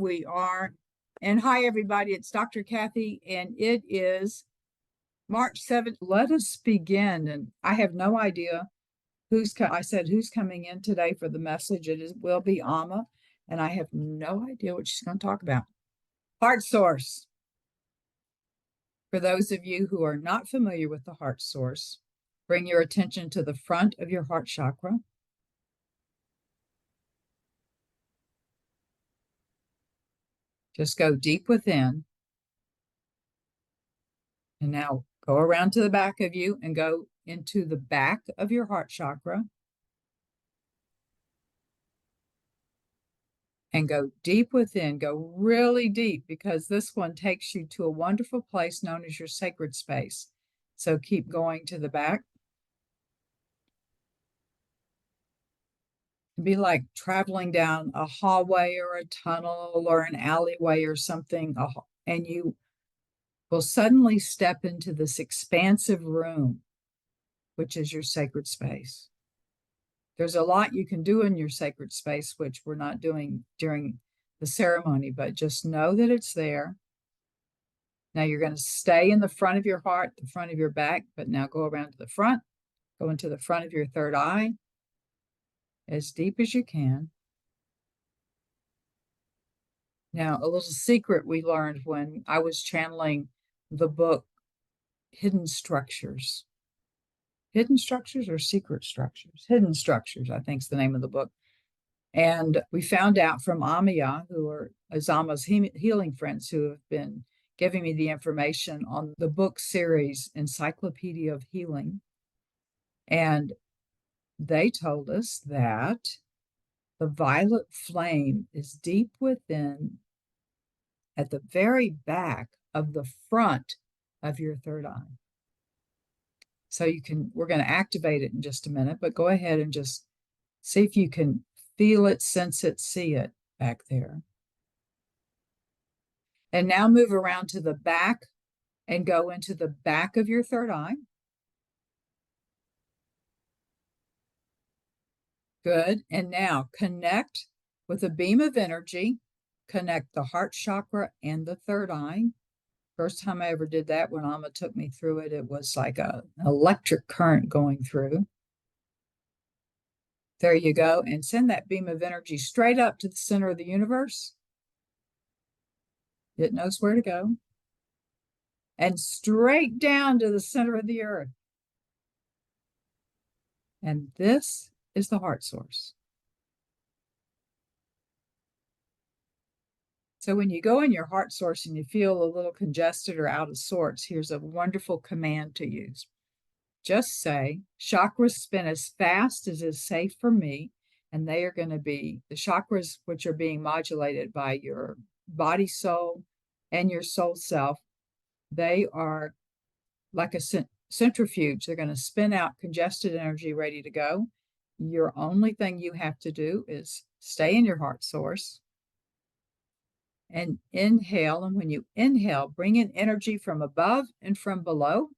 We are. And hi, everybody. It's Dr. Kathy, and it is March 7th. Let us begin. And I have no idea I said, who's coming in today for the message? Will be Amma, and I have no idea what she's going to talk about. Heart source. For those of you who are not familiar with the heart source, bring your attention to the front of your heart chakra. Just go deep within. And now go around to the back of you and go into the back of your heart chakra. And go deep within, go really deep, because this one takes you to a wonderful place known as your sacred space. So keep going to the back. It'd be like traveling down a hallway or a tunnel or an alleyway or something, and you will suddenly step into this expansive room, which is your sacred space. There's a lot you can do in your sacred space, which we're not doing during the ceremony, but just know that it's there. Now you're going to stay in the front of your heart, the front of your back, but now go around to the front, go into the front of your third eye, as deep as you can. Now, a little secret we learned when I was channeling the book, Hidden Structures. Hidden Structures or Secret Structures? Hidden Structures, I think is the name of the book. And we found out from Amma, who are Amma's healing friends, who have been giving me the information on the book series, Encyclopedia of Healing. And they told us that the violet flame is deep within, at the very back of the front of your third eye. So we're going to activate it in just a minute, but go ahead and just see if you can feel it, sense it, see it back there. And now move around to the back and go into the back of your third eye. Good. And now connect with a beam of energy, connect the heart chakra and the third eye. First time I ever did that, when Amma took me through it, it was like an electric current going through. There you go. And send that beam of energy straight up to the center of the universe. It knows where to go. And straight down to the center of the earth. And this is the heart source. So when you go in your heart source and you feel a little congested or out of sorts, here's a wonderful command to use. Just say, chakras spin as fast as is safe for me. And they are going to be the chakras which are being modulated by your body soul and your soul self. They are like a centrifuge. They're going to spin out congested energy ready to go. Your only thing you have to do is stay in your heart source and inhale. And when you inhale, bring in energy from above and from below.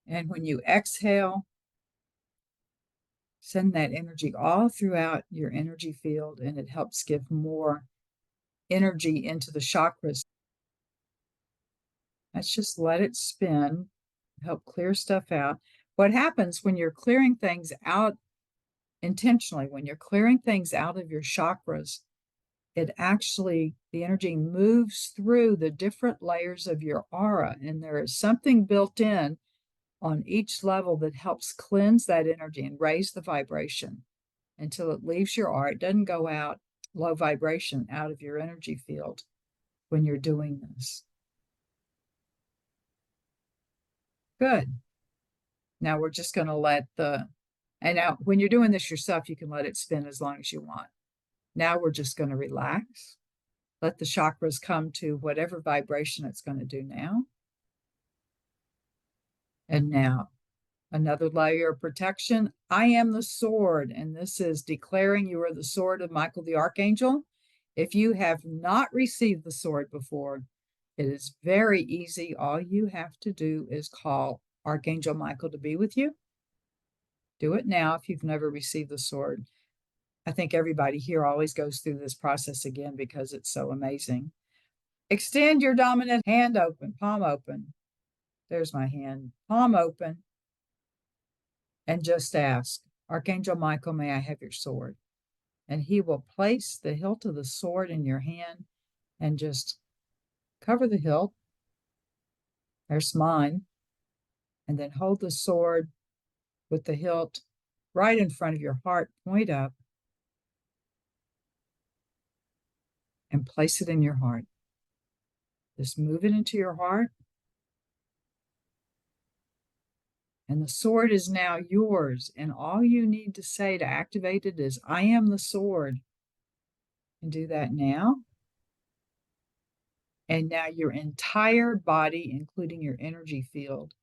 And when you exhale, send that energy all throughout your energy field, and it helps give more energy into the chakras. Let's just let it spin, help clear stuff out. What happens when you're clearing things out intentionally, when you're clearing things out of your chakras, the energy moves through the different layers of your aura, and there is something built in on each level that helps cleanse that energy and raise the vibration until it leaves your aura. It doesn't go out low vibration out of your energy field when you're doing this. Good. Now we're just going to and now when you're doing this yourself, you can let it spin as long as you want. Now we're just going to relax. Let the chakras come to whatever vibration it's going to do now. And now, another layer of protection. I am the sword, and this is declaring you are the sword of Michael the Archangel. If you have not received the sword before, it is very easy. All you have to do is call Archangel Michael to be with you. Do it now if you've never received the sword. I think everybody here always goes through this process again because it's so amazing. Extend your dominant hand open, palm open. There's my hand, palm open, and just ask, Archangel Michael, may I have your sword? And he will place the hilt of the sword in your hand and just cover the hilt. There's mine. And then hold the sword with the hilt right in front of your heart, point up, and place it in your heart. Just move it into your heart. And the sword is now yours. And all you need to say to activate it is, I am the sword. And do that now. And now your entire body, including your energy field,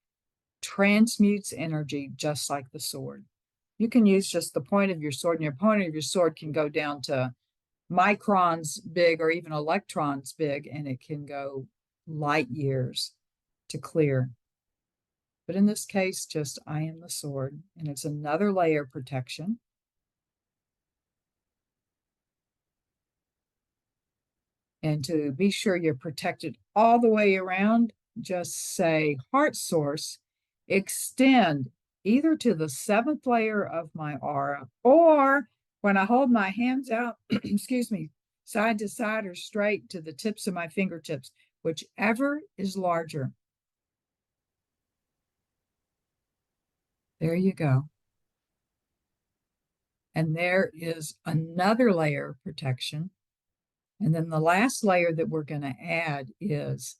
transmutes energy just like the sword. You can use just the point of your sword, and your point of your sword can go down to microns big or even electrons big, and it can go light years to clear. But in this case, just I am the sword, and it's another layer of protection. And to be sure you're protected all the way around, just say heart source, extend either to the 7th layer of my aura, or when I hold my hands out, excuse me, side to side or straight to the tips of my fingertips, whichever is larger. There you go. And there is another layer of protection. And then the last layer that we're going to add is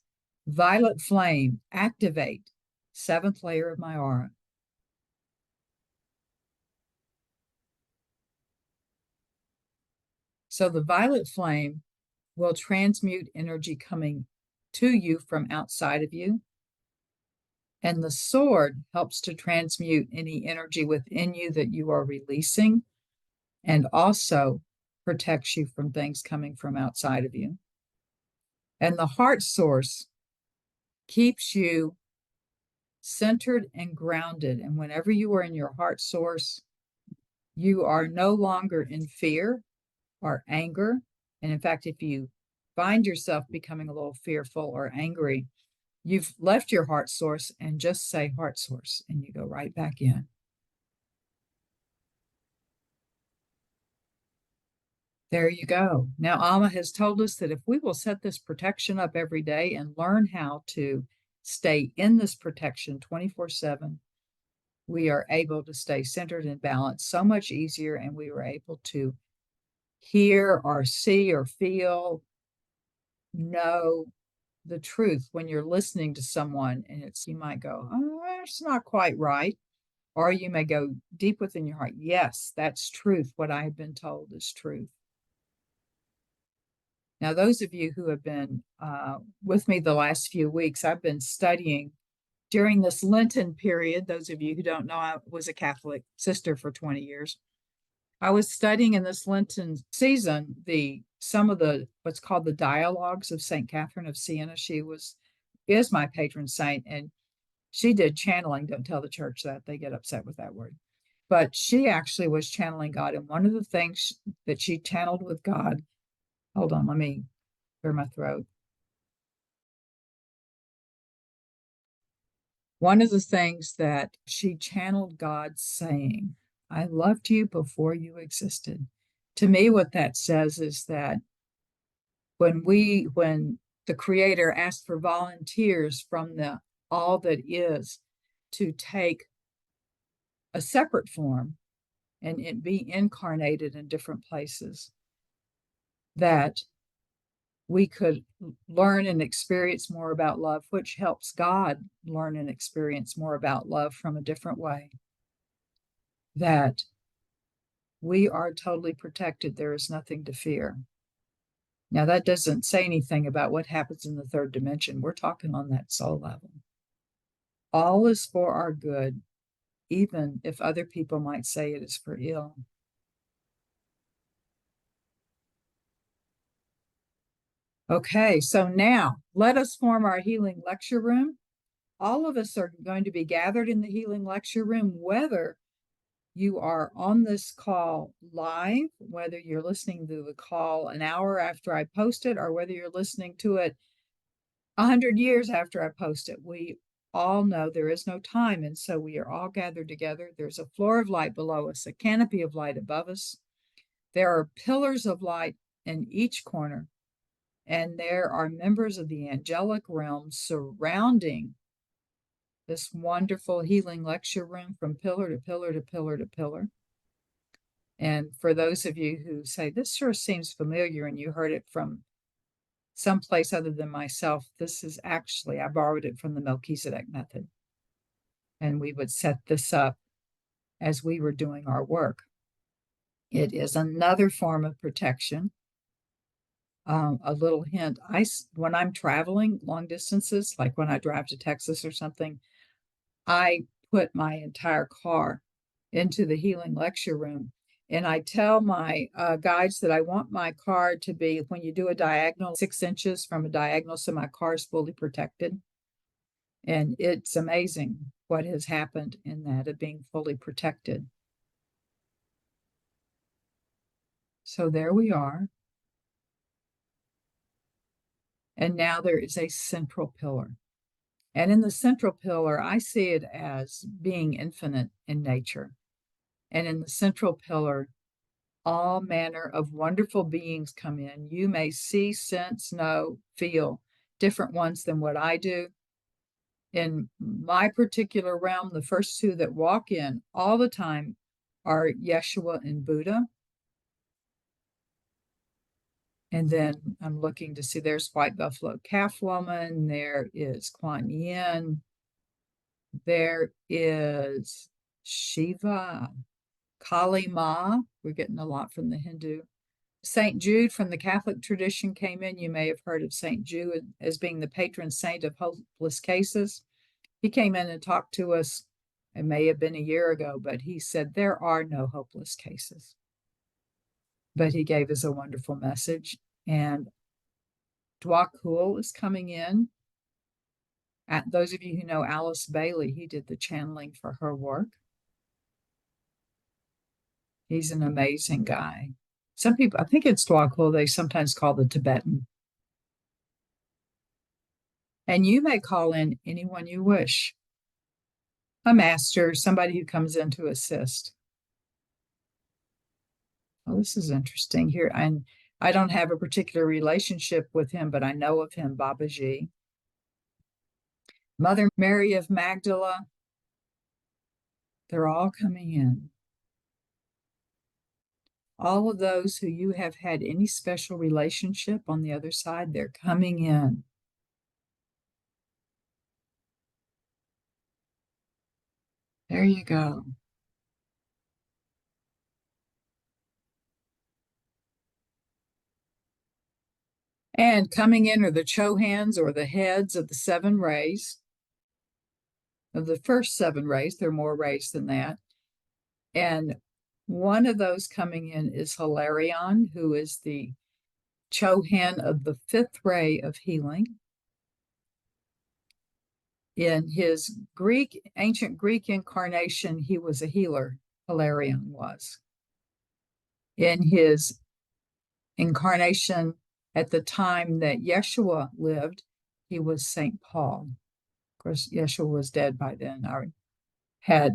violet flame, activate, 7th layer of my aura. So the violet flame will transmute energy coming to you from outside of you. And the sword helps to transmute any energy within you that you are releasing, and also protects you from things coming from outside of you. And the heart source keeps you centered and grounded. And whenever you are in your heart source, you are no longer in fear or anger. And in fact, if you find yourself becoming a little fearful or angry, you've left your heart source and just say heart source, and you go right back in. There you go. Now, Amma has told us that if we will set this protection up every day and learn how to stay in this protection 24/7, we are able to stay centered and balanced so much easier, and we were able to hear or see or feel, know the truth when you're listening to someone, and you might go, oh, it's not quite right. Or you may go deep within your heart, yes, that's truth. What I have been told is truth. Now, those of you who have been with me the last few weeks, I've been studying during this Lenten period. Those of you who don't know, I was a Catholic sister for 20 years. I was studying in this Lenten season some of the what's called the dialogues of St. Catherine of Siena. She is my patron saint, and she did channeling. Don't tell the church that, they get upset with that word. But she actually was channeling God, and one of the things that she channeled with God, hold on, let me clear my throat. One of the things that she channeled God saying, I loved you before you existed. To me, what that says is that when the Creator asked for volunteers from the all that is to take a separate form and it be incarnated in different places, that we could learn and experience more about love, which helps God learn and experience more about love from a different way. That we are totally protected. There is nothing to fear. Now, that doesn't say anything about what happens in the 3rd dimension. We're talking on that soul level. All is for our good, even if other people might say it is for ill. Okay, so now let us form our healing lecture room. All of us are going to be gathered in the healing lecture room, whether you are on this call live, whether you're listening to the call an hour after I post it or whether you're listening to it 100 years after I post it. We all know there is no time. And so we are all gathered together. There's a floor of light below us, a canopy of light above us. There are pillars of light in each corner. And there are members of the angelic realm surrounding this wonderful healing lecture room from pillar to pillar to pillar to pillar. And for those of you who say, this sure seems familiar, and you heard it from someplace other than myself, this is actually, I borrowed it from the Melchizedek method. And we would set this up as we were doing our work. It is another form of protection. A little hint, when I'm traveling long distances, like when I drive to Texas or something, I put my entire car into the healing lecture room. And I tell my guides that I want my car to be, when you do a diagonal, 6 inches from a diagonal, so my car is fully protected. And it's amazing what has happened in that, of being fully protected. So there we are. And now there is a central pillar. And in the central pillar, I see it as being infinite in nature. And in the central pillar, all manner of wonderful beings come in. You may see, sense, know, feel different ones than what I do. In my particular realm, the first two that walk in all the time are Yeshua and Buddha. And then I'm looking to see, there's White Buffalo Calf Woman, there is Kuan Yin, there is Shiva, Kali Ma. We're getting a lot from the Hindu. St. Jude from the Catholic tradition came in. You may have heard of St. Jude as being the patron saint of hopeless cases. He came in and talked to us. It may have been a year ago, but he said there are no hopeless cases. But he gave us a wonderful message. And Dwakul is coming in. Those of you who know Alice Bailey, he did the channeling for her work. He's an amazing guy. Some people, I think it's Dwakul, they sometimes call the Tibetan. And you may call in anyone you wish. A master, somebody who comes in to assist. Oh, this is interesting here. And I don't have a particular relationship with him, but I know of him, Babaji. Mother Mary of Magdala. They're all coming in. All of those who you have had any special relationship on the other side, they're coming in. There you go. And coming in are the Chohans, or the heads of the 7 rays. Of the first 7 rays, there are more rays than that. And one of those coming in is Hilarion, who is the Chohan of the 5th ray of healing. In his ancient Greek incarnation, he was a healer, Hilarion was. In his incarnation at the time that Yeshua lived, he was St. Paul. Of course, Yeshua was dead by then, or had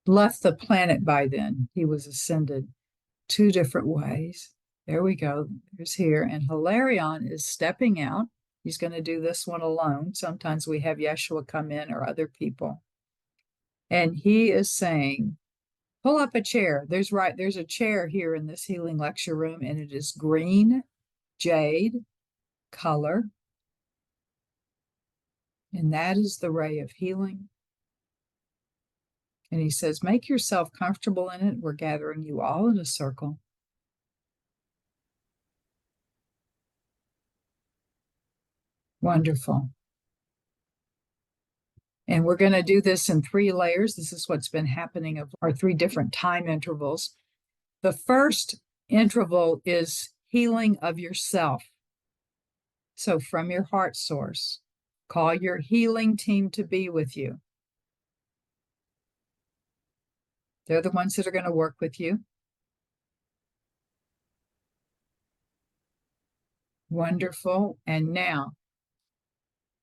left the planet by then. He was ascended 2 different ways. There we go. There's here. And Hilarion is stepping out. He's going to do this one alone. Sometimes we have Yeshua come in, or other people. And he is saying, pull up a chair. There's a chair here in this healing lecture room, and it is green jade color. And that is the ray of healing. And he says, make yourself comfortable in it. We're gathering you all in a circle. Wonderful. And we're going to do this in 3 layers. This is what's been happening of our 3 different time intervals. The first interval is healing of yourself. So from your heart source, call your healing team to be with you. They're the ones that are going to work with you. Wonderful. And now,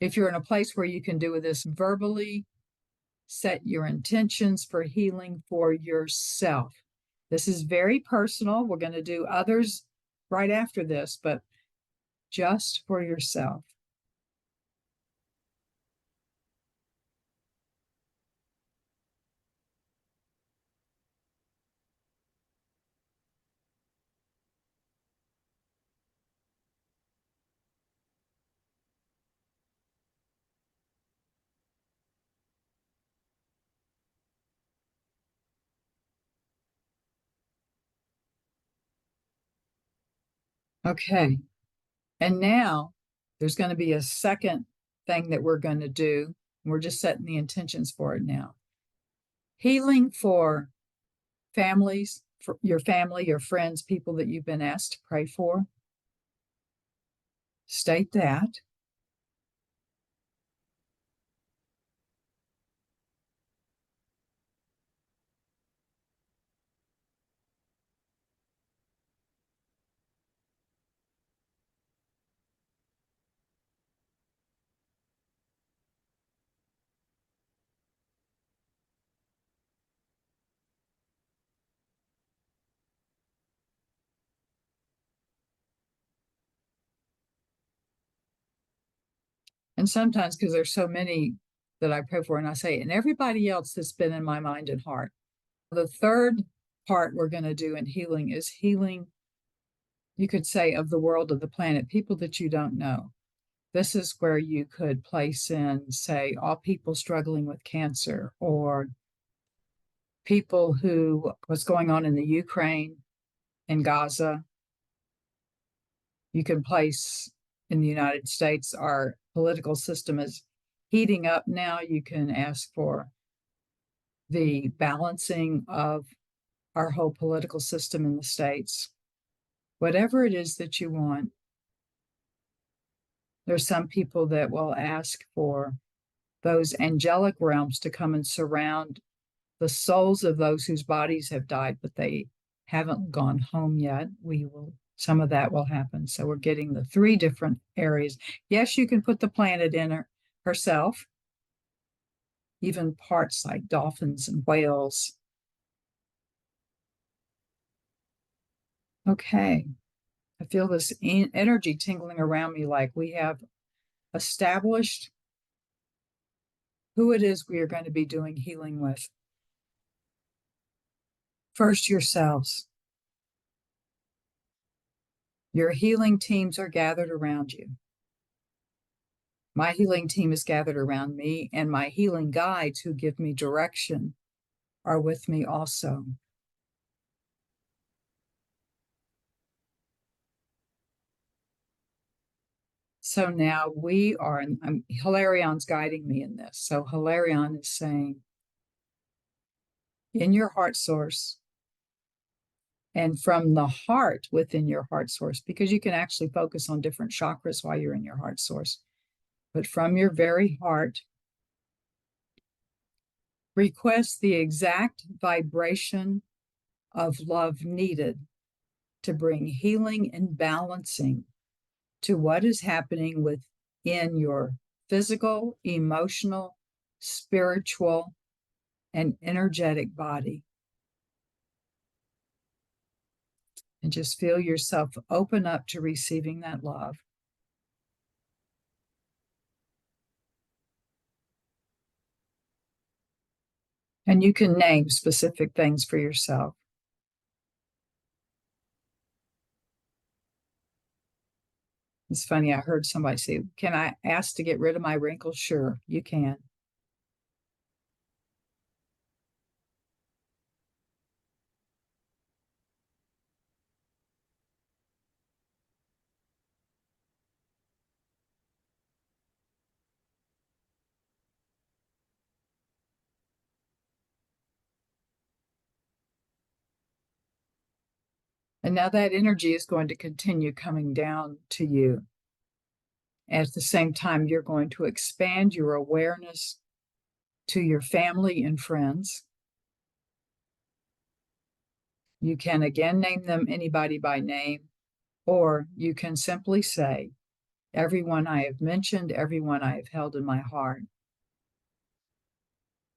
if you're in a place where you can do this verbally, set your intentions for healing for yourself. This is very personal. We're going to do others right after this, but just for yourself. Okay. And now there's going to be a second thing that we're going to do. We're just setting the intentions for it now. Healing for families, for your family, your friends, people that you've been asked to pray for. State that. And sometimes, because there's so many that I pray for, and I say, and everybody else that's been in my mind and heart. The third part we're going to do in healing is healing, you could say, of the world, of the planet, people that you don't know. This is where you could place in, say, all people struggling with cancer, or people who, what's going on in the Ukraine, in Gaza. You can place in the United States, our political system is heating up now. You can ask for the balancing of our whole political system in the States. Whatever it is that you want, there's some people that will ask for those angelic realms to come and surround the souls of those whose bodies have died, but they haven't gone home yet. Some of that will happen. So we're getting the three different areas. Yes, you can put the planet in herself, even parts like dolphins and whales. Okay. I feel this energy tingling around me, like we have established who it is we are going to be doing healing with. First, yourselves. Your healing teams are gathered around you. My healing team is gathered around me, and my healing guides who give me direction are with me also. So now we are, and Hilarion's guiding me in this. So Hilarion is saying, in your heart source, and from the heart within your heart source, because you can actually focus on different chakras while you're in your heart source. But from your very heart, request the exact vibration of love needed to bring healing and balancing to what is happening within your physical, emotional, spiritual, and energetic body. And just feel yourself open up to receiving that love. And you can name specific things for yourself. It's funny, I heard somebody say, can I ask to get rid of my wrinkles? Sure, you can. And now that energy is going to continue coming down to you. At the same time, you're going to expand your awareness to your family and friends. You can again name them anybody by name, or you can simply say, everyone I have mentioned, everyone I have held in my heart.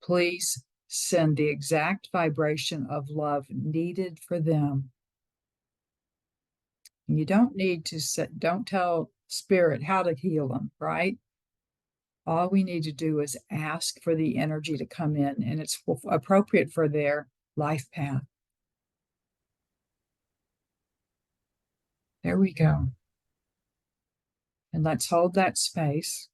Please send the exact vibration of love needed for them. You don't need to set, don't tell spirit how to heal them, right? All we need to do is ask for the energy to come in, and it's appropriate for their life path. There we go. And let's hold that space.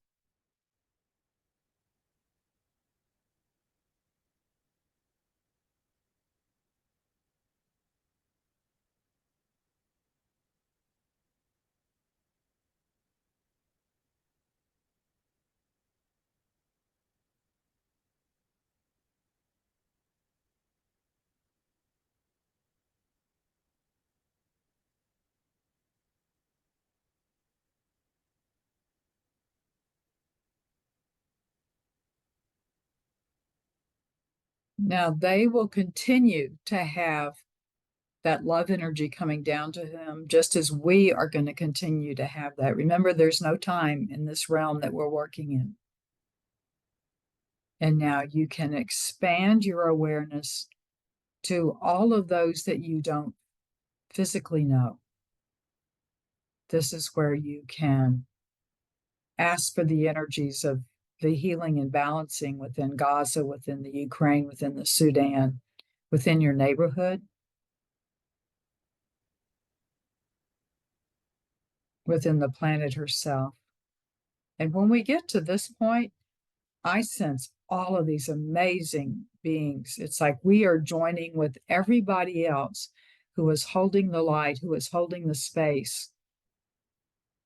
Now they will continue to have that love energy coming down to them, just as we are going to continue to have that. Remember, there's no time in this realm that we're working in. And now you can expand your awareness to all of those that you don't physically know. This is where you can ask for the energies of the healing and balancing within Gaza, within the Ukraine, within the Sudan, within your neighborhood, within the planet herself. And when we get to this point, I sense all of these amazing beings. It's like we are joining with everybody else who is holding the light, who is holding the space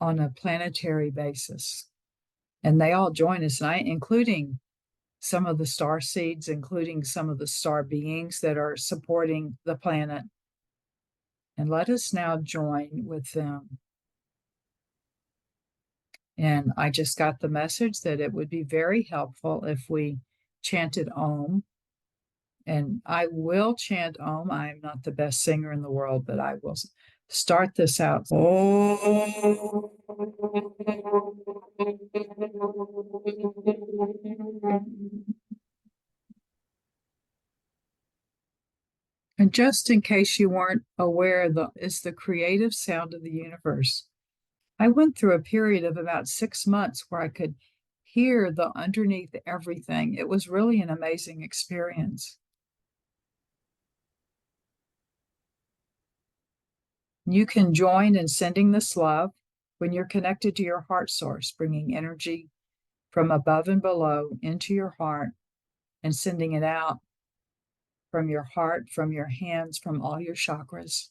on a planetary basis. And they all join us, and including some of the star seeds, including some of the star beings that are supporting the planet. And let us now join with them. And I just got the message that it would be very helpful if we chanted Om. And I will chant Om. I'm not the best singer in the world, but I will start this out. Om. And just in case you weren't aware, it's the creative sound of the universe. I went through a period of about 6 months where I could hear the underneath everything. It was really an amazing experience. You can join in sending this love when you're connected to your heart source, bringing energy from above and below into your heart and sending it out from your heart, from your hands, from all your chakras.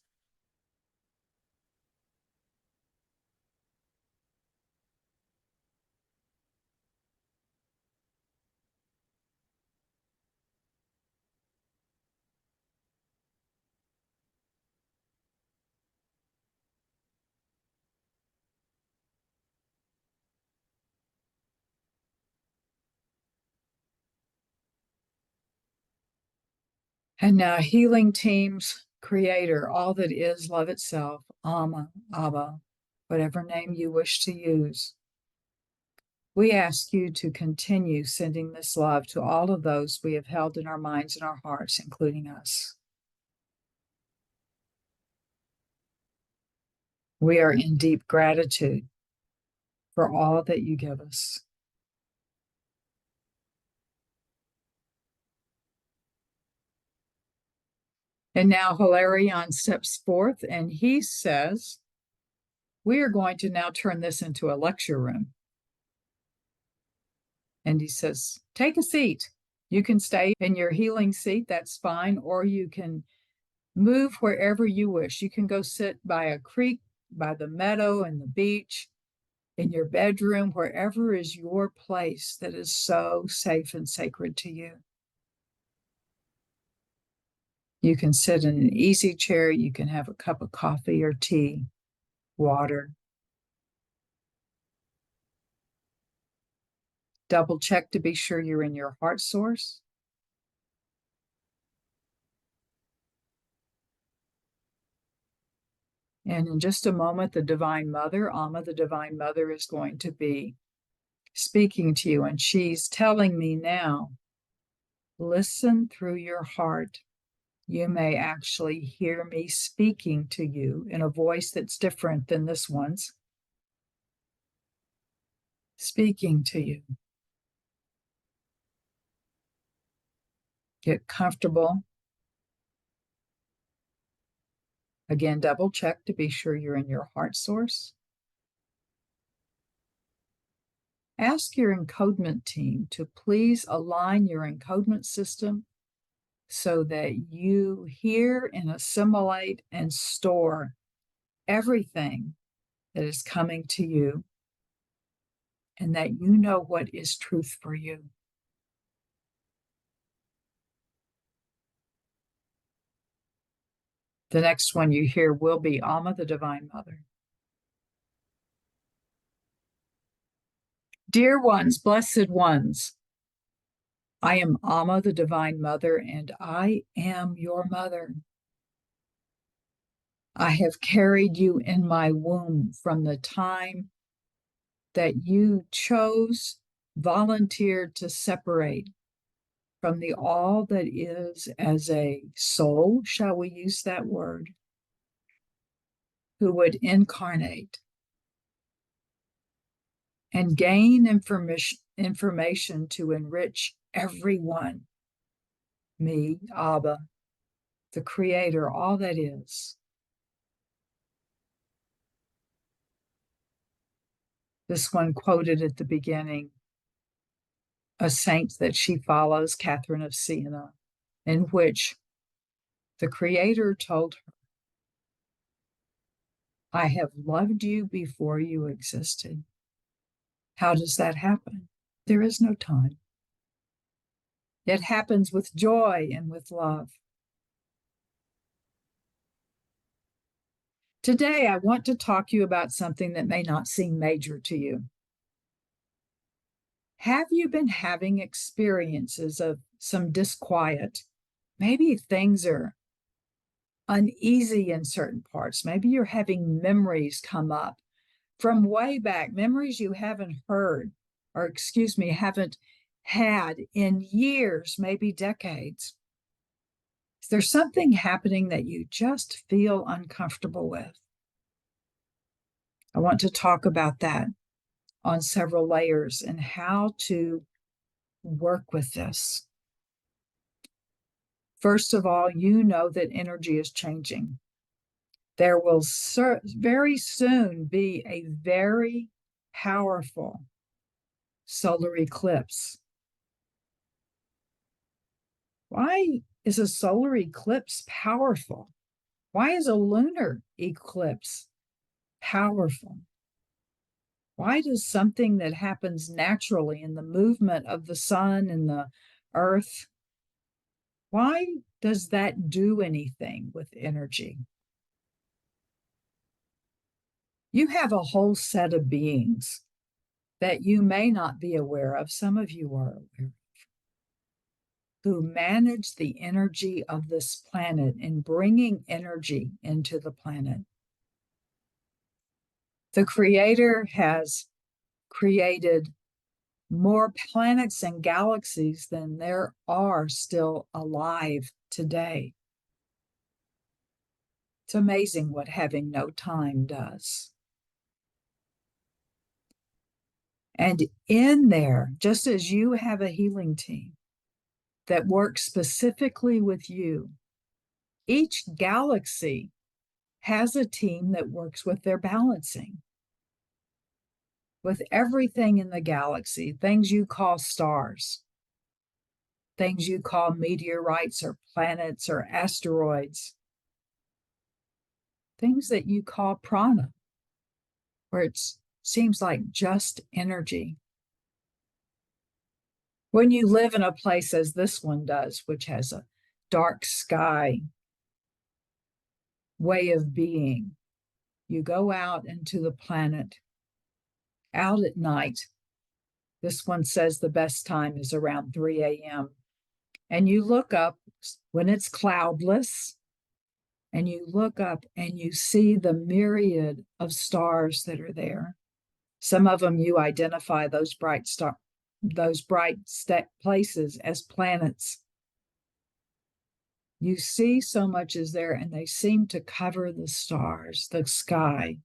And now, healing teams, creator, all that is love itself, Amma, Abba, whatever name you wish to use. We ask you to continue sending this love to all of those we have held in our minds and our hearts, including us. We are in deep gratitude for all that you give us. And now Hilarion steps forth and he says, we are going to now turn this into a lecture room. And he says, take a seat. You can stay in your healing seat, that's fine, or you can move wherever you wish. You can go sit by a creek, by the meadow and the beach, in your bedroom, wherever is your place that is so safe and sacred to you. You can sit in an easy chair. You can have a cup of coffee or tea, water. Double check to be sure you're in your heart source. And in just a moment, the Divine Mother, Amma, the Divine Mother, is going to be speaking to you. And she's telling me now, listen through your heart. You may actually hear me speaking to you in a voice that's different than this one's. Speaking to you. Get comfortable. Again, double check to be sure you're in your heart source. Ask your encodement team to please align your encodement system so that you hear and assimilate and store everything that is coming to you and that you know what is truth for you. The next one you hear will be Amma, the Divine Mother. Dear ones, blessed ones, I am Amma, the Divine Mother, and I am your mother. I have carried you in my womb from the time that you chose, volunteered to separate from the all that is as a soul, shall we use that word, who would incarnate and gain information to enrich everyone. Me, Abba, the Creator, all that is. This one quoted at the beginning a saint that she follows, Catherine of Siena, in which the Creator told her, I have loved you before you existed. How does that happen? There is no time. It happens with joy and with love. Today, I want to talk to you about something that may not seem major to you. Have you been having experiences of some disquiet? Maybe things are uneasy in certain parts. Maybe you're having memories come up from way back, memories you haven't heard, or excuse me, haven't had in years, maybe decades. Is there something happening that you just feel uncomfortable with? I want to talk about that on several layers and how to work with this. First of all, you know that energy is changing. There will very soon be a very powerful solar eclipse. Why is a solar eclipse powerful? Why is a lunar eclipse powerful? Why does something that happens naturally in the movement of the sun and the earth, why does that do anything with energy? You have a whole set of beings that you may not be aware of, some of you are aware, who manage the energy of this planet and bringing energy into the planet. The Creator has created more planets and galaxies than there are still alive today. It's amazing what having no time does. And in there, just as you have a healing team that works specifically with you, each galaxy has a team that works with their balancing. With everything in the galaxy, things you call stars, things you call meteorites or planets or asteroids, things that you call prana, where it seems like just energy. When you live in a place as this one does, which has a dark sky way of being, you go out into the planet, out at night. This one says the best time is around 3 a.m. And you look up when it's cloudless, and you look up and you see the myriad of stars that are there. Some of them you identify those bright places as planets. You see so much is there, and they seem to cover the stars, the sky.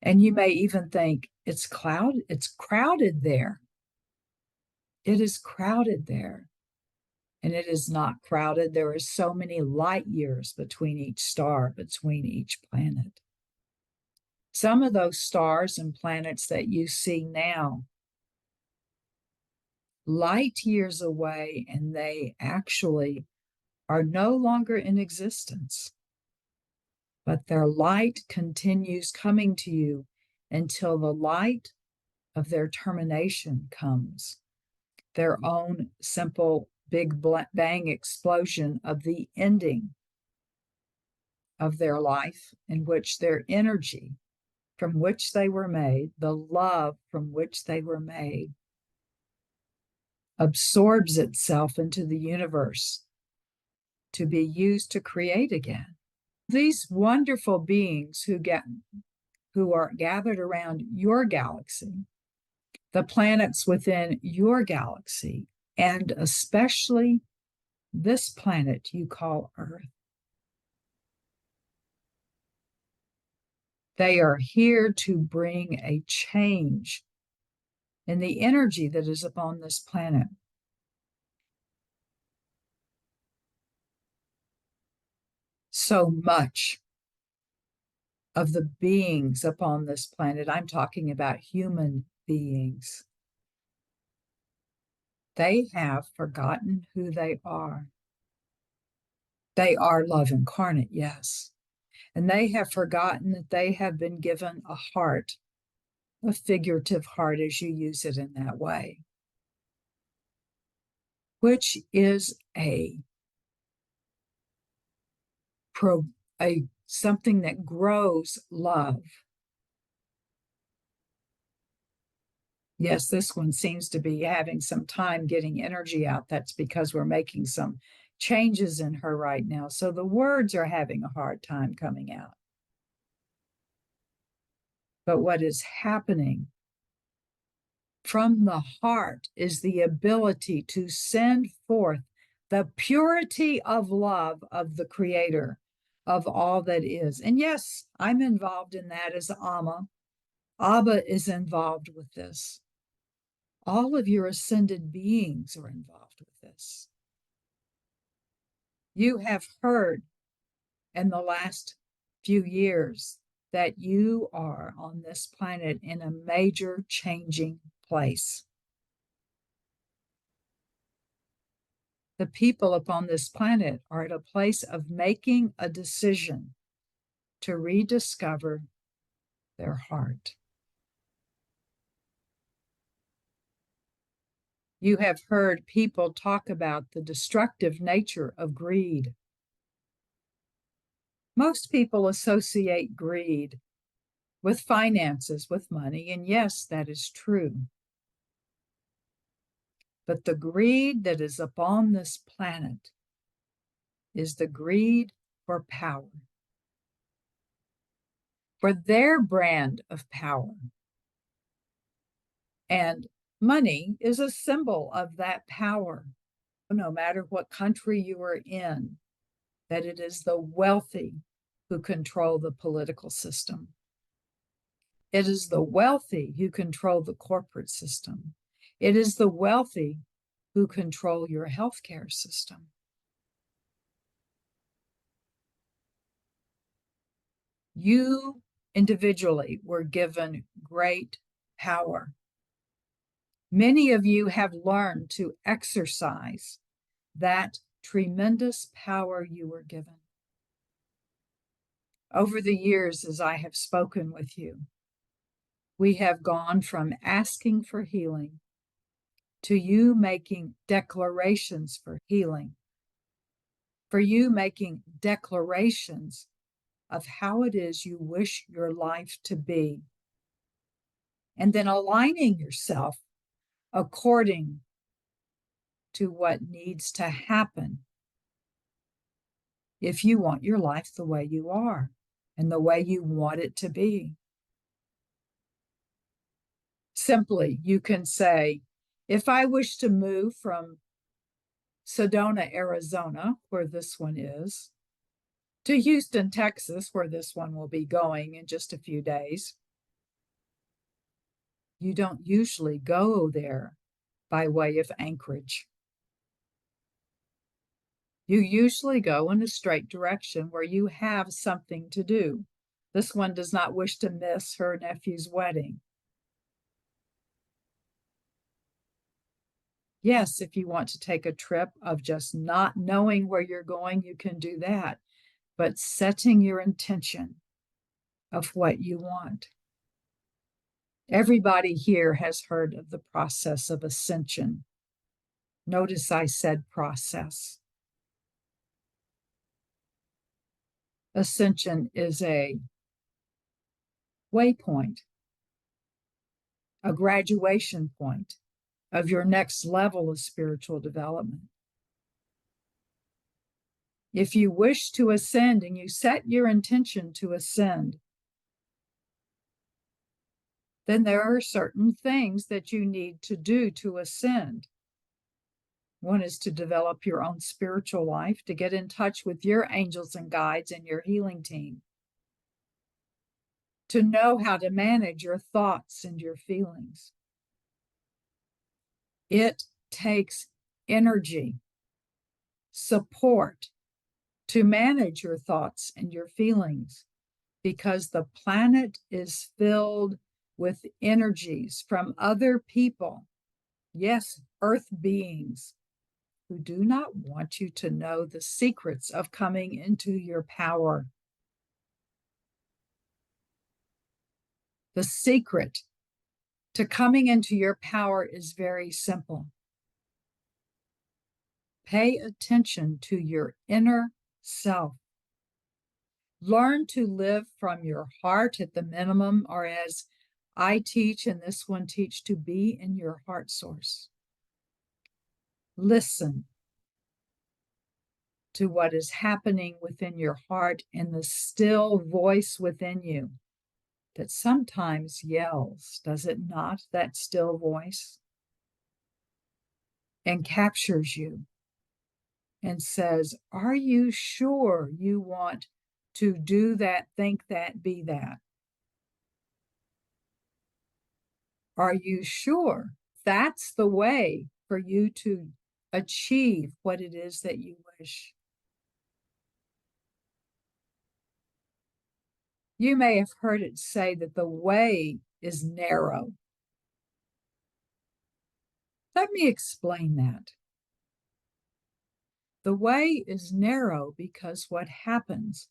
And you may even think it's crowded there. It is crowded there. And it is not crowded. There are so many light years between each star, between each planet. Some of those stars and planets that you see now, light years away, and they actually are no longer in existence. But their light continues coming to you until the light of their termination comes, their own simple big bang explosion of the ending of their life, in which their energy from which they were made, the love from which they were made, absorbs itself into the universe to be used to create again. These wonderful beings who are gathered around your galaxy, the planets within your galaxy, and especially this planet you call Earth. They are here to bring a change in the energy that is upon this planet. So much of the beings upon this planet, I'm talking about human beings, they have forgotten who they are. They are love incarnate, yes. And they have forgotten that they have been given a heart, a figurative heart, as you use it in that way, which is something that grows love. Yes, this one seems to be having some time getting energy out. That's because we're making some changes in her right now. So the words are having a hard time coming out. But what is happening from the heart is the ability to send forth the purity of love of the Creator, of all that is. And yes, I'm involved in that as Amma. Abba is involved with this. All of your ascended beings are involved with this. You have heard in the last few years that you are on this planet in a major changing place. The people upon this planet are at a place of making a decision to rediscover their heart. You have heard people talk about the destructive nature of greed. Most people associate greed with finances, with money, and yes, that is true. But the greed that is upon this planet is the greed for power, for their brand of power. And money is a symbol of that power. No matter what country you are in, that it is the wealthy who control the political system. It is the wealthy who control the corporate system. It is the wealthy who control your healthcare system. You individually were given great power. Many of you have learned to exercise that tremendous power you were given. Over the years, as I have spoken with you, we have gone from asking for healing to you making declarations for healing, for you making declarations of how it is you wish your life to be, and then aligning yourself according to what needs to happen if you want your life the way you are and the way you want it to be. Simply, you can say, if I wish to move from Sedona, Arizona, where this one is, to Houston, Texas, where this one will be going in just a few days, you don't usually go there by way of Anchorage. You usually go in a straight direction where you have something to do. This one does not wish to miss her nephew's wedding. Yes, if you want to take a trip of just not knowing where you're going, you can do that. But setting your intention of what you want. Everybody here has heard of the process of ascension. Notice I said process. Ascension is a waypoint, a graduation point of your next level of spiritual development. If you wish to ascend and you set your intention to ascend, then there are certain things that you need to do to ascend. One is to develop your own spiritual life, to get in touch with your angels and guides and your healing team, to know how to manage your thoughts and your feelings. It takes energy, support to manage your thoughts and your feelings, because the planet is filled with energies from other people, yes, earth beings, who do not want you to know the secrets of coming into your power. The secret to coming into your power is very simple. Pay attention to your inner self. Learn to live from your heart at the minimum, or as I teach and this one teach, to be in your heart source. Listen to what is happening within your heart and the still voice within you that sometimes yells, does it not, that still voice? And captures you and says, are you sure you want to do that, think that, be that? Are you sure that's the way for you to achieve what it is that you wish? You may have heard it say that the way is narrow. Let me explain that. The way is narrow because what happens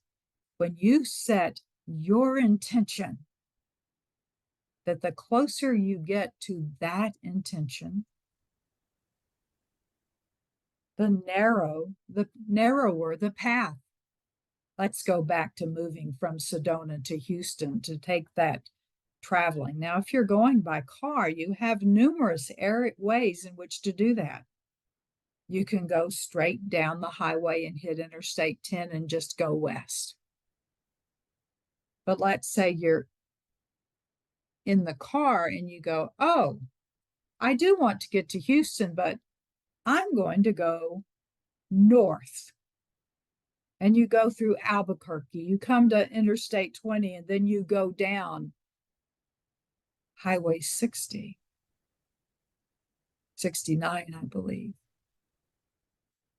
when you set your intention, that the closer you get to that intention, the narrower the path. Let's go back to moving from Sedona to Houston to take that traveling. Now, if you're going by car, you have numerous ways in which to do that. You can go straight down the highway and hit Interstate 10 and just go west. But let's say you're in the car and you go, oh, I do want to get to Houston, but I'm going to go north. And you go through Albuquerque, you come to Interstate 20, and then you go down Highway 60, 69, I believe.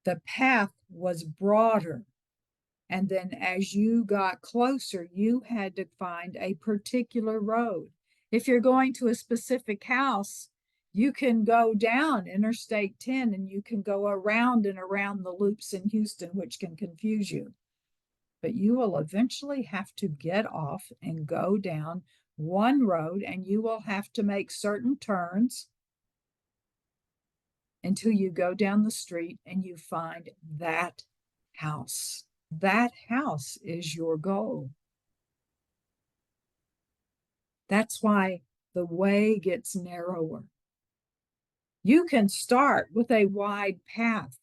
The path was broader. And then as you got closer, you had to find a particular road. If you're going to a specific house, you can go down Interstate 10 and you can go around and around the loops in Houston, which can confuse you. But you will eventually have to get off and go down one road, and you will have to make certain turns until you go down the street and you find that house. That house is your goal. That's why the way gets narrower. You can start with a wide path,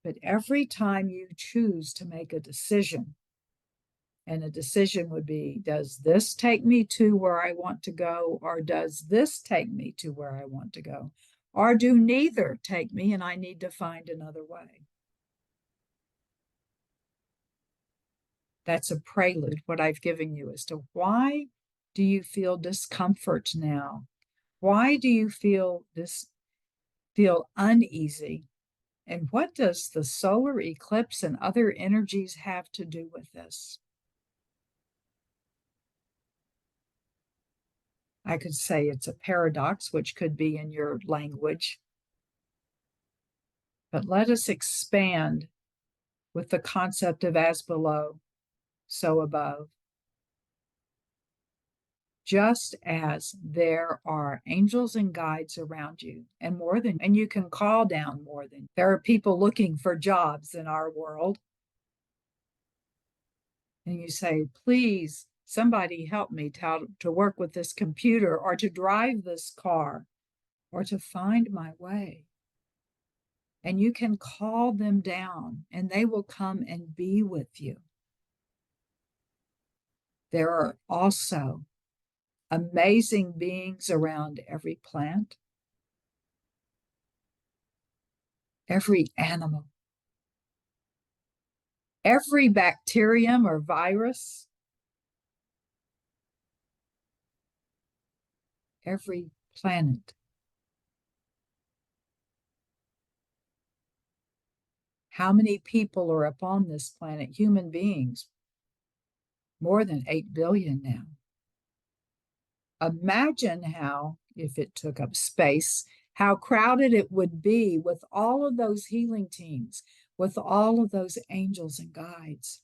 But every time you choose to make a decision, and a decision would be, does this take me to where I want to go? Or does this take me to where I want to go? Or do neither take me and I need to find another way? That's a prelude, what I've given you as to why do you feel discomfort now? Why do you feel uneasy? And what does the solar eclipse and other energies have to do with this? I could say it's a paradox, which could be in your language. But let us expand with the concept of as below, so above. Just as there are angels and guides around you, and more than, and you can call down more than, there are people looking for jobs in our world. And you say, please, somebody help me to work with this computer or to drive this car or to find my way. And you can call them down and they will come and be with you. There are also amazing beings around every plant, every animal, every bacterium or virus, every planet. How many people are upon this planet? Human beings, more than 8 billion now. Imagine how, if it took up space, how crowded it would be with all of those healing teams, with all of those angels and guides.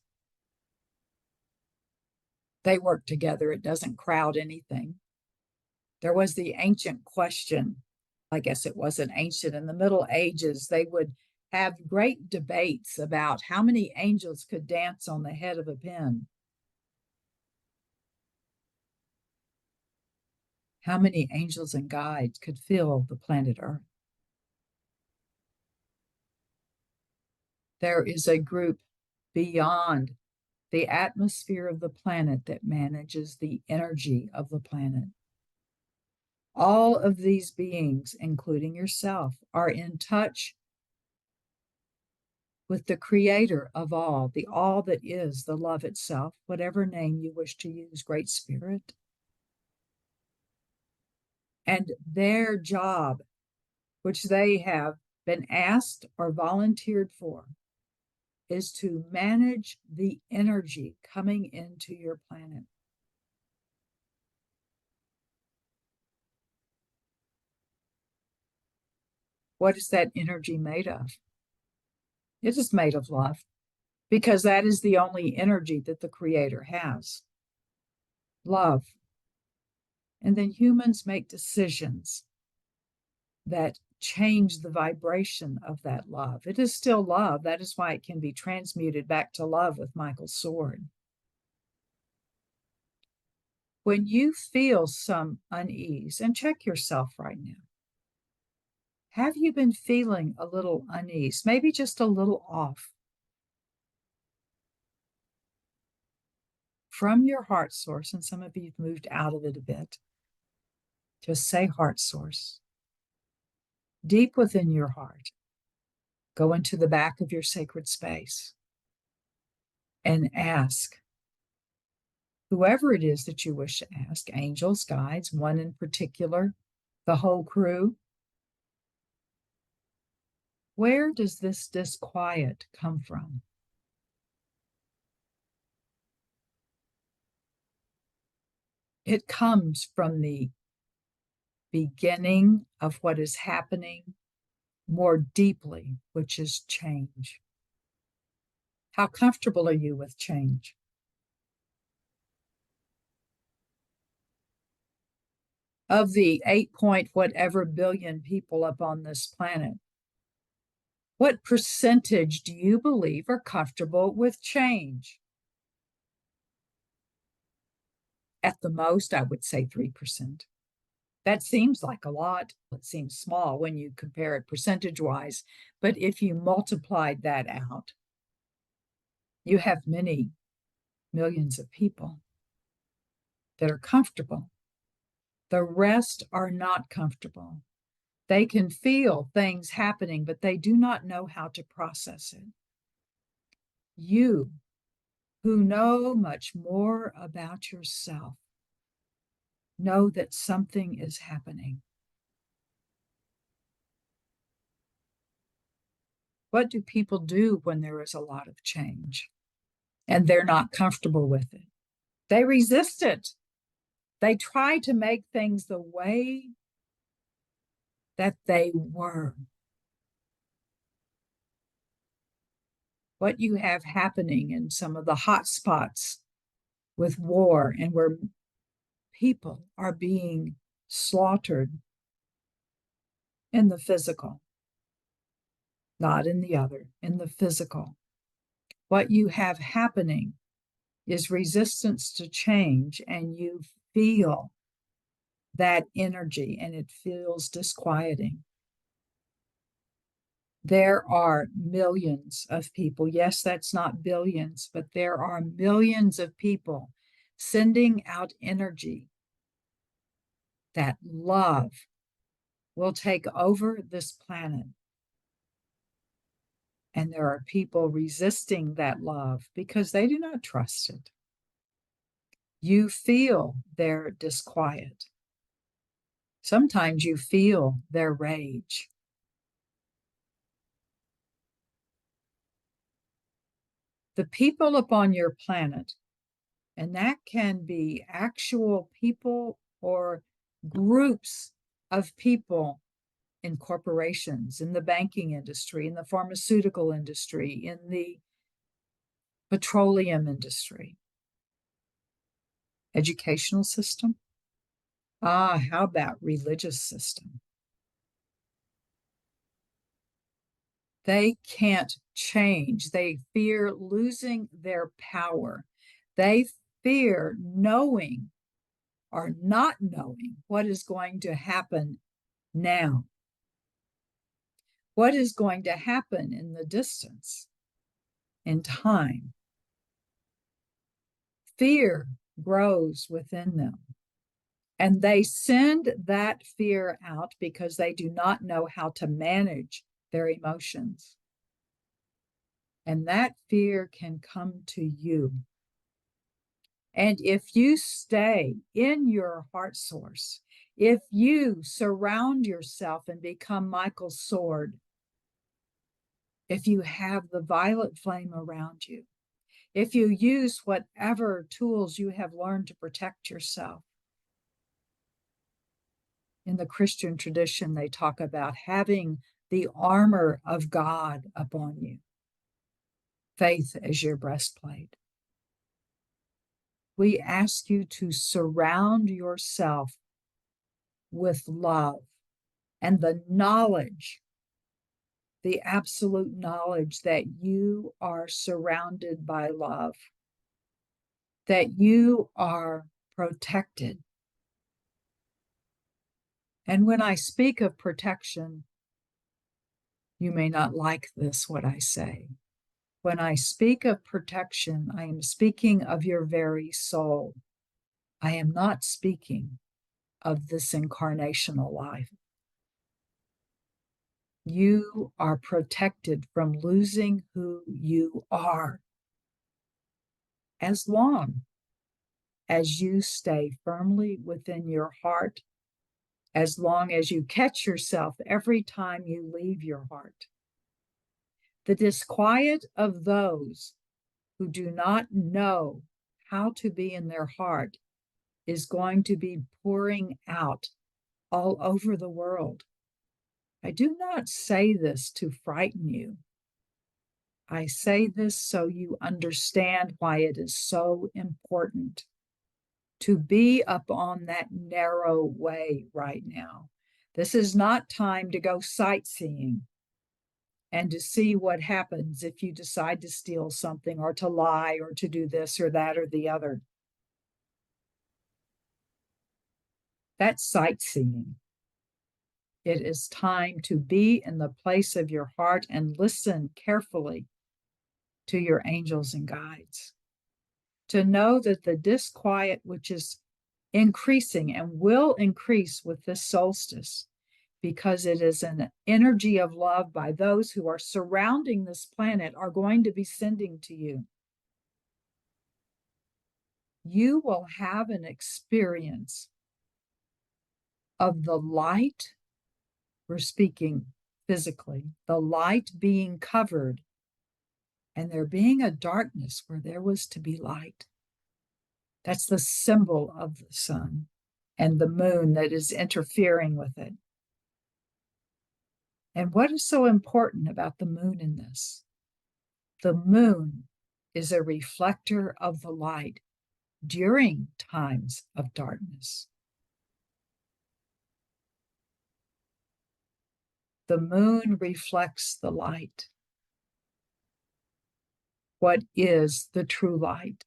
They work together. It doesn't crowd anything. There was the ancient question. I guess it wasn't ancient. In the Middle Ages, they would have great debates about how many angels could dance on the head of a pin. How many angels and guides could fill the planet Earth? There is a group beyond the atmosphere of the planet that manages the energy of the planet. All of these beings, including yourself, are in touch with the creator of all that is, the love itself, whatever name you wish to use, Great Spirit. And their job, which they have been asked or volunteered for, is to manage the energy coming into your planet. What is that energy made of? It is made of love, because that is the only energy that the Creator has. Love. And then humans make decisions that change the vibration of that love. It is still love. That is why it can be transmuted back to love with Michael's sword. When you feel some unease, and check yourself right now, have you been feeling a little unease, maybe just a little off? From your heart source, and some of you have moved out of it a bit, just say heart source. Deep within your heart, go into the back of your sacred space and ask whoever it is that you wish to ask, angels, guides, one in particular, the whole crew, where does this disquiet come from? It comes from the beginning of what is happening more deeply, which is change. How comfortable are you with change? Of the 8 point whatever billion people up on this planet, what percentage do you believe are comfortable with change? At the most, I would say 3%. That seems like a lot. It seems small when you compare it percentage wise. But if you multiplied that out, you have many millions of people that are comfortable. The rest are not comfortable. They can feel things happening, but they do not know how to process it. You, who know much more about yourself, know that something is happening. What do people do when there is a lot of change and they're not comfortable with it? They resist it. They try to make things the way that they were. What you have happening in some of the hot spots with war and where people are being slaughtered in the physical, not in the other, in the physical. What you have happening is resistance to change, and you feel that energy and it feels disquieting. There are millions of people. Yes, that's not billions, but there are millions of people sending out energy that love will take over this planet. And there are people resisting that love because they do not trust it. You feel their disquiet. Sometimes you feel their rage. The people upon your planet, and that can be actual people or groups of people in corporations, in the banking industry, in the pharmaceutical industry, in the petroleum industry, educational system. How about religious system? They can't change. They fear losing their power. They fear knowing or not knowing what is going to happen now. What is going to happen in the distance, in time? Fear grows within them. And they send that fear out because they do not know how to manage their emotions. And that fear can come to you. And if you stay in your heart source, if you surround yourself and become Michael's sword, if you have the violet flame around you, if you use whatever tools you have learned to protect yourself. In the Christian tradition, they talk about having the armor of God upon you, faith as your breastplate. We ask you to surround yourself with love and the knowledge, the absolute knowledge that you are surrounded by love, that you are protected. And when I speak of protection, you may not like this, what I say. When I speak of protection, I am speaking of your very soul. I am not speaking of this incarnational life. You are protected from losing who you are as long as you stay firmly within your heart, as long as you catch yourself every time you leave your heart. The disquiet of those who do not know how to be in their heart is going to be pouring out all over the world. I do not say this to frighten you. I say this so you understand why it is so important to be up on that narrow way right now. This is not time to go sightseeing and to see what happens if you decide to steal something or to lie or to do this or that or the other. That's sightseeing. It is time to be in the place of your heart and listen carefully to your angels and guides. To know that the disquiet, which is increasing and will increase with this solstice, because it is an energy of love by those who are surrounding this planet, are going to be sending to you. You will have an experience of the light. We're speaking physically, the light being covered and there being a darkness where there was to be light. That's the symbol of the sun and the moon that is interfering with it. And what is so important about the moon in this? The moon is a reflector of the light during times of darkness. The moon reflects the light. What is the true light?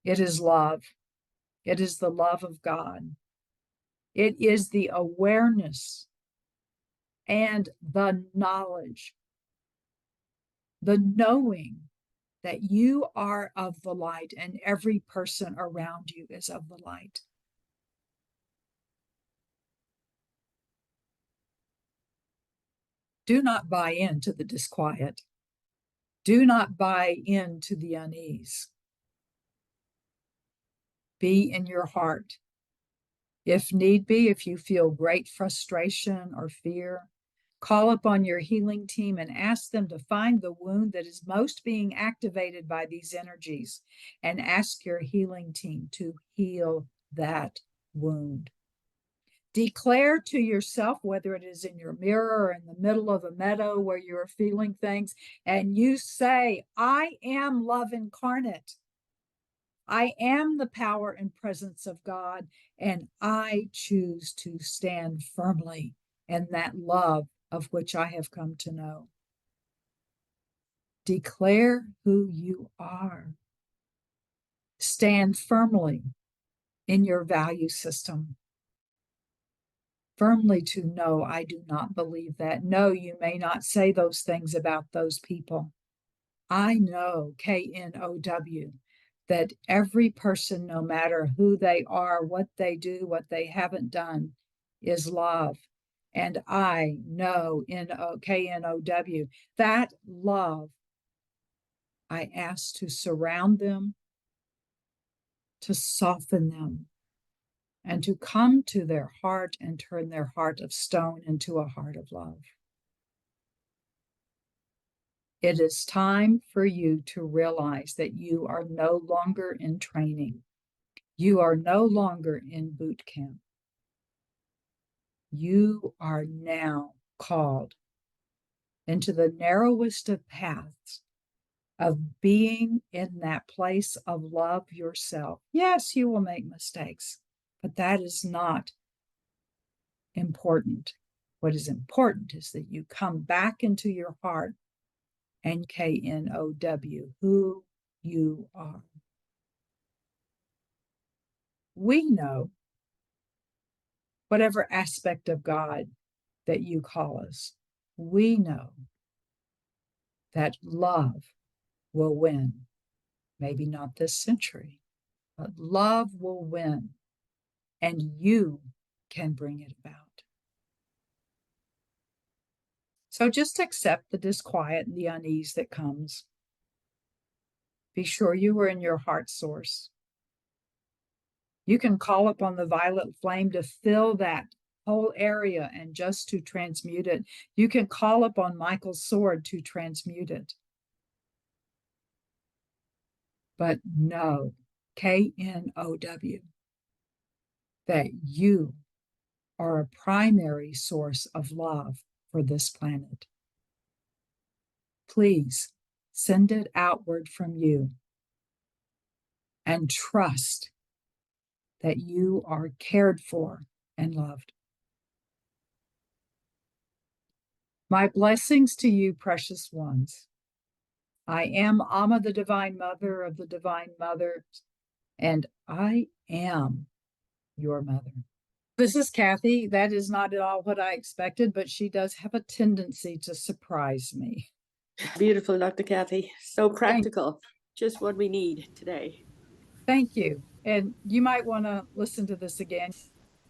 It is love. It is the love of God. It is the awareness and the knowledge, the knowing that you are of the light and every person around you is of the light. Do not buy into the disquiet. Do not buy into the unease. Be in your heart. If need be, if you feel great frustration or fear, call upon your healing team and ask them to find the wound that is most being activated by these energies and ask your healing team to heal that wound. Declare to yourself, whether it is in your mirror or in the middle of a meadow where you're feeling things, and you say, I am love incarnate. I am the power and presence of God, and I choose to stand firmly in that love of which I have come to know. Declare who you are. Stand firmly in your value system. Firmly to know, I do not believe that. No, you may not say those things about those people. I know, KNOW, that every person, no matter who they are, what they do, what they haven't done, is love. And I know, KNOW, that love, I ask to surround them, to soften them, and to come to their heart and turn their heart of stone into a heart of love. It is time for you to realize that you are no longer in training. You are no longer in boot camp. You are now called into the narrowest of paths of being in that place of love yourself. Yes, you will make mistakes, but that is not important. What is important is that you come back into your heart and KNOW, who you are. We know whatever aspect of God that you call us, we know that love will win. Maybe not this century, but love will win, and you can bring it about. So just accept the disquiet and the unease that comes. Be sure you are in your heart source. You can call upon the violet flame to fill that whole area and just to transmute it. You can call upon Michael's sword to transmute it. But know, KNOW, that you are a primary source of love for this planet. Please send it outward from you and trust that you are cared for and loved. My blessings to you, precious ones. I am Amma, the Divine Mother of the Divine Mothers, and I am your mother. This is Kathy. That is not at all what I expected, but she does have a tendency to surprise me. Beautiful, Dr. Kathy. So Thank, practical. Just what we need today. thank you. And you might want to listen to this again.